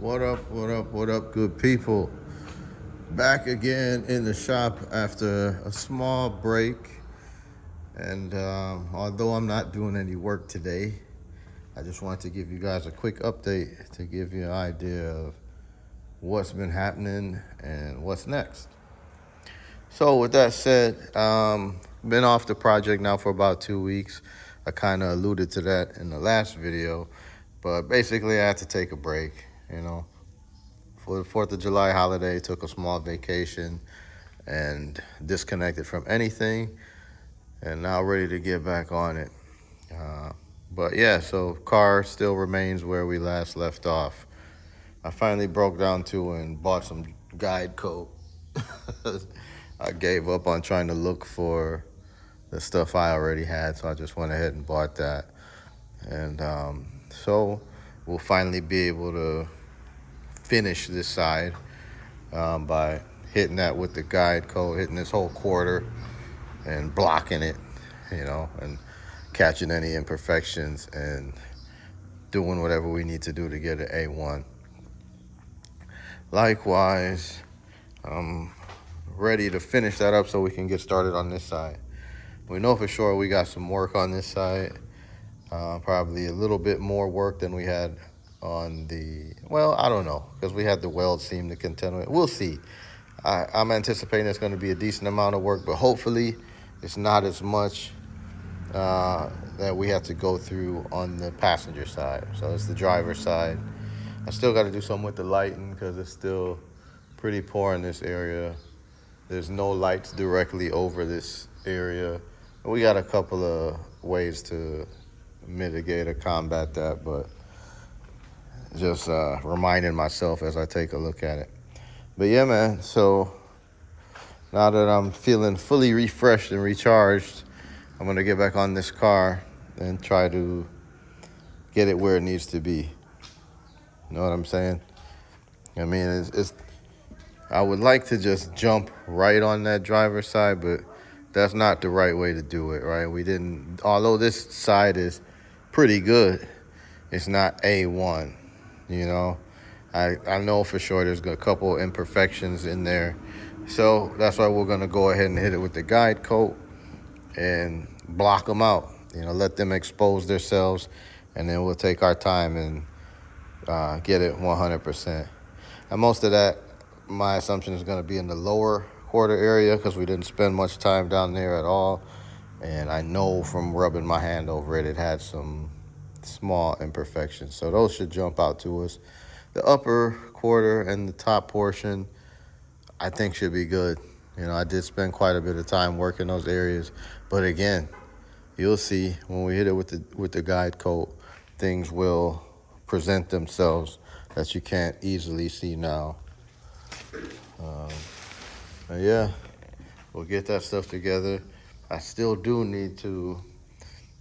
What up, good people? Back again in the shop after a small break. And although I'm not doing any work today, I just wanted to give you guys a quick update to give you an idea of what's been happening and what's next. So, with that said, been off the project now for about 2 weeks. I kind of alluded to that in the last video, but basically, I had to take a break, you know. For the 4th of July holiday, took a small vacation and disconnected from anything, and now ready to get back on it. But yeah, so car still remains where we last left off. I finally broke down to and bought some guide coat. I gave up on trying to look for the stuff I already had, so I just went ahead and bought that. And so we'll finally be able to finish this side by hitting that with the guide coat, hitting this whole quarter and blocking it, and catching any imperfections and doing whatever we need to do to get an A1. Likewise, I'm ready to finish that up so we can get started on this side. We know for sure we got some work on this side, probably a little bit more work than we had on I don't know, because we had the weld seam to contend with. We'll see. I'm anticipating it's going to be a decent amount of work, but hopefully it's not as much that we have to go through on the passenger side. So it's the driver's side. I still got to do something with the lighting because it's still pretty poor in this area. There's no lights directly over this area. We got a couple of ways to mitigate or combat that, but just reminding myself as I take a look at it. But yeah, man, so now that I'm feeling fully refreshed and recharged, I'm going to get back on this car and try to get it where it needs to be. You know what I'm saying? I mean, it's I would like to just jump right on that driver's side, but that's not the right way to do it, right? Although this side is pretty good, it's not A1, I know for sure there's a couple imperfections in there. So that's why we're going to go ahead and hit it with the guide coat and block them out, let them expose themselves, and then we'll take our time and get it 100%. And most of that, my assumption, is going to be in the lower quarter area because we didn't spend much time down there at all. And I know from rubbing my hand over it, it had some small imperfections. So those should jump out to us. The upper quarter and the top portion, I think, should be good. I did spend quite a bit of time working those areas. But again, you'll see when we hit it with the guide coat, things will present themselves that you can't easily see now. Yeah, we'll get that stuff together. I still do need to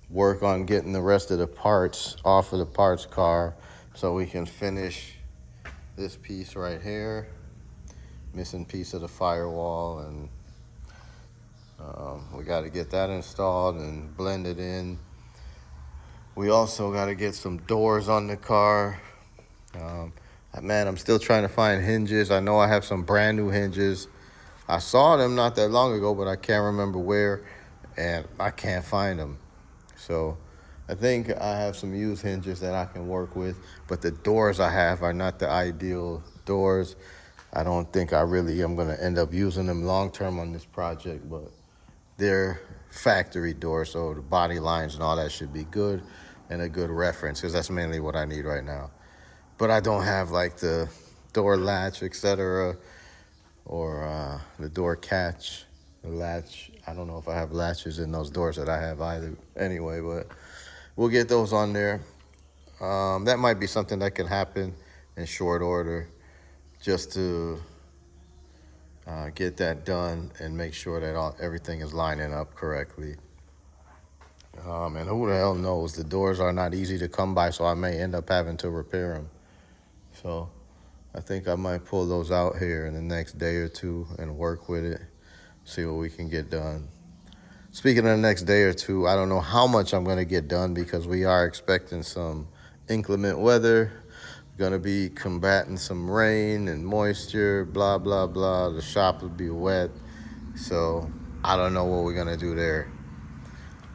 work on getting the rest of the parts off of the parts car so we can finish this piece right here, missing piece of the firewall, and we got to get that installed and blended in. We also got to get some doors on the car. Man, I'm still trying to find hinges. I know I have some brand new hinges. I saw them not that long ago, but I can't remember where, and I can't find them. So I think I have some used hinges that I can work with, but the doors I have are not the ideal doors. I don't think I really am going to end up using them long-term on this project, but they're factory doors, so the body lines and all that should be good and a good reference, because that's mainly what I need right now. But I don't have like the door latch, etc., or the door catch, the latch. I don't know if I have latches in those doors that I have either. Anyway, but we'll get those on there. That might be something that can happen in short order, just to get that done and make sure that everything is lining up correctly. And who the hell knows? The doors are not easy to come by, so I may end up having to repair them. So I think I might pull those out here in the next day or two and work with it, see what we can get done. Speaking of the next day or two, I don't know how much I'm going to get done because we are expecting some inclement weather. gonna be combating some rain and moisture, blah, blah, blah. The shop will be wet. So I don't know what we're gonna do there.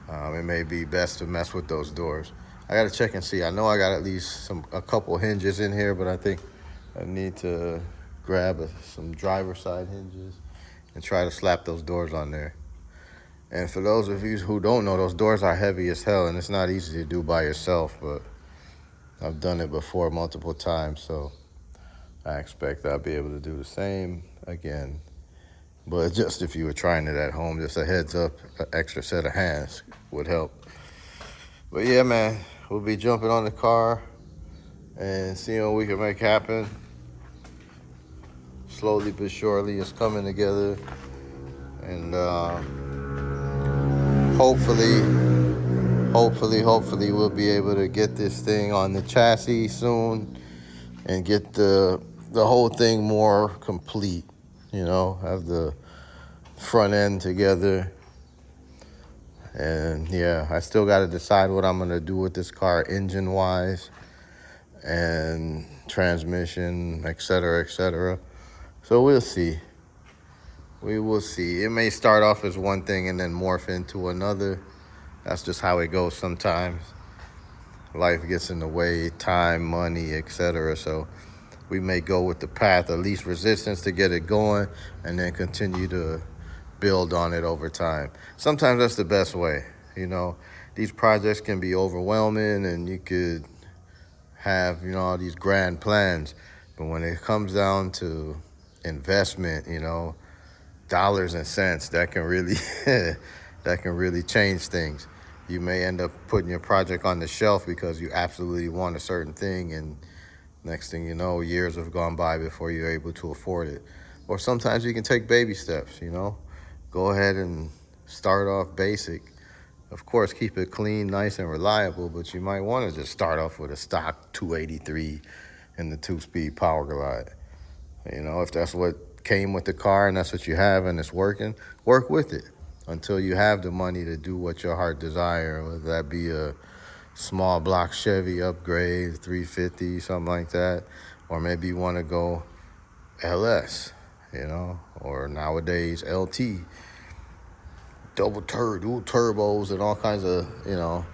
It may be best to mess with those doors. I gotta check and see. I know I got at least a couple hinges in here, but I think I need to grab some driver side hinges and try to slap those doors on there. And for those of you who don't know, those doors are heavy as hell, and it's not easy to do by yourself, but I've done it before multiple times, so I expect I'll be able to do the same again. But just if you were trying it at home, just a heads up, an extra set of hands would help. But yeah, man, we'll be jumping on the car and seeing what we can make happen. Slowly but surely, it's coming together. And hopefully, we'll be able to get this thing on the chassis soon and get the whole thing more complete. You know, have the front end together. And yeah, I still got to decide what I'm going to do with this car engine wise and transmission, etc., etc. So we'll see. We will see. It may start off as one thing and then morph into another. That's just how it goes sometimes. Life gets in the way, time, money, etc. So we may go with the path of least resistance to get it going and then continue to build on it over time. Sometimes that's the best way. You know, these projects can be overwhelming and you could have, you know, all these grand plans. But when it comes down to investment, you know, dollars and cents, that can really that can really change things. You may end up putting your project on the shelf because you absolutely want a certain thing, and next thing you know, years have gone by before you're able to afford it. Or sometimes you can take baby steps, you know. Go ahead and start off basic. Of course, keep it clean, nice, and reliable, but you might want to just start off with a stock 283 in the 2-speed Power Glide. You know, if that's what came with the car and that's what you have and it's working, work with it until you have the money to do what your heart desire, whether that be a small block Chevy upgrade, 350, something like that, or maybe you want to go LS, you know, or nowadays LT, dual turbos and all kinds of, you know,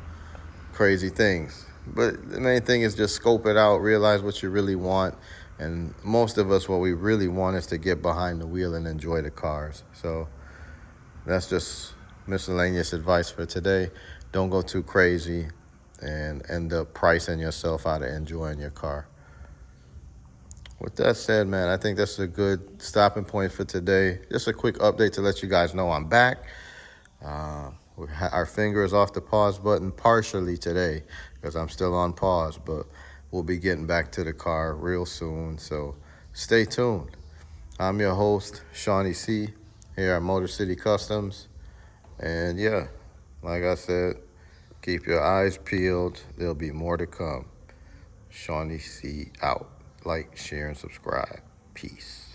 crazy things. But the main thing is just scope it out, realize what you really want. And most of us, what we really want is to get behind the wheel and enjoy the cars. So that's just miscellaneous advice for today. Don't go too crazy and end up pricing yourself out of enjoying your car. With that said, man, I think that's a good stopping point for today. Just a quick update to let you guys know I'm back. Our finger is off the pause button partially today because I'm still on pause, but we'll be getting back to the car real soon, so stay tuned. I'm your host, Shawnee C, here at Motor City Customs. And yeah, like I said, keep your eyes peeled. There'll be more to come. Shawnee C out. Like, share, and subscribe. Peace.